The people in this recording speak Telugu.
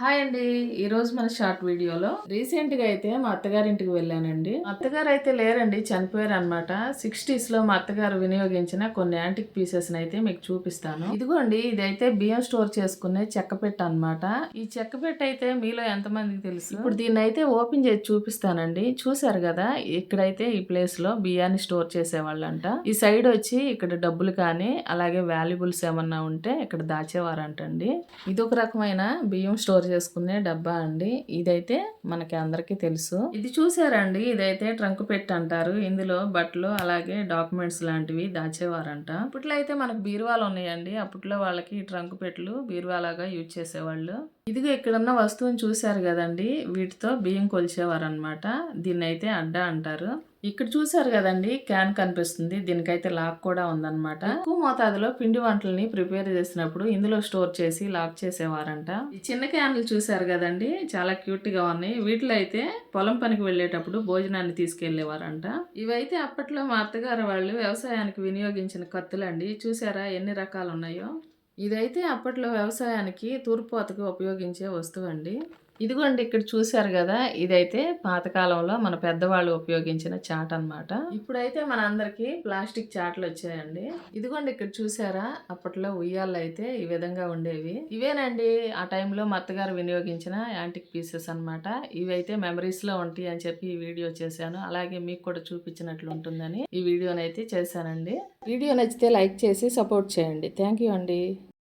హాయ్ అండి. ఈరోజు మన షార్ట్ వీడియోలో రీసెంట్‌గా అయితే మా అత్తగారింటికి వెళ్ళానండి. మా అత్తగారు అయితే లేరండి, చనిపోయారనమాట. 60స్‌లో మా అత్తగారు వినియోగించిన కొన్ని యాంటిక్ పీసెస్‌ని అయితే మీకు చూపిస్తాను. ఇదిగోండి, ఇదైతే బియ్యం స్టోర్ చేసుకునే చెక్క పెట్టె అనమాట. ఈ చెక్క పెట్టె అయితే మీలో ఎంతమందికి తెలుసు? ఇప్పుడు దీన్ని అయితే ఓపెన్ చేసి చూపిస్తానండి. చూసారు కదా, ఇక్కడైతే ఈ ప్లేస్‌లో బియ్యాన్ని స్టోర్ చేసేవాళ్ళంట. ఈ సైడ్ వచ్చి ఇక్కడ డబ్బులు కానీ అలాగే వాల్యుబుల్స్ ఏమన్నా ఉంటే ఇక్కడ దాచేవారంటండి. ఇదొక రకమైన బియ్యం స్టోర్ చేసుకునే డబ్బా అండి. ఇదైతే మనకి అందరికీ తెలుసు. ఇది చూసారండి, ఇదైతే ట్రంక్ పెట్టి అంటారు. ఇందులో బట్టలు అలాగే డాక్యుమెంట్స్ లాంటివి దాచేవారంట. ఇప్పట్లో అయితే మనకు బీరువాలు ఉన్నాయండి. అప్పట్లో వాళ్ళకి ట్రంక్ పెట్లు బీరువాలాగా యూజ్ చేసేవాళ్ళు. ఇదిగో ఇక్కడున్న వస్తువుని చూశారు కదండి, వీటితో బియ్యం కొలిచేవారనమాట. దీన్ని అయితే అడ్డా అంటారు. ఇక్కడ చూసారు కదండి, క్యాన్ కనిపిస్తుంది. దీనికైతే లాక్ కూడా ఉందన్నమాట. ఎక్కువ మోతాదులో పిండి వంటల్ని ప్రిపేర్ చేసినప్పుడు ఇందులో స్టోర్ చేసి లాక్ చేసేవారంట. ఈ చిన్న క్యాన్లు చూసారు కదండి, చాలా క్యూట్ గా ఉన్నాయి. వీటిలో అయితే పొలం పనికి వెళ్ళేటప్పుడు భోజనాన్ని తీసుకెళ్లేవారంట. ఇవైతే అప్పట్లో మా అత్తగారు వాళ్ళు వ్యవసాయానికి వినియోగించిన కత్తులండి. చూసారా ఎన్ని రకాలు ఉన్నాయో. ఇదైతే అప్పట్లో వ్యవసాయానికి తూర్పోతకు ఉపయోగించే వస్తువు అండి. ఇదిగోండి, ఇక్కడ చూశారు కదా, ఇదైతే పాతకాలంలో మన పెద్దవాళ్ళు ఉపయోగించిన చాట్ అన్నమాట. ఇప్పుడైతే మన అందరికి ప్లాస్టిక్ చాట్లు వచ్చాయండి. ఇదిగోండి, ఇక్కడ చూసారా, అప్పట్లో ఉయ్యాళ్ళు అయితే ఈ విధంగా ఉండేవి. ఇవేనండి ఆ టైంలో మా అత్తగారు వినియోగించిన యాంటిక్ పీసెస్ అన్నమాట. ఇవైతే మెమరీస్ లో ఉంటాయి అని చెప్పి ఈ వీడియో చేశాను. అలాగే మీకు కూడా చూపించినట్లు ఉంటుందని ఈ వీడియోనైతే చేశానండి. వీడియో నచ్చితే లైక్ చేసి సపోర్ట్ చేయండి. థ్యాంక్ యూ అండి.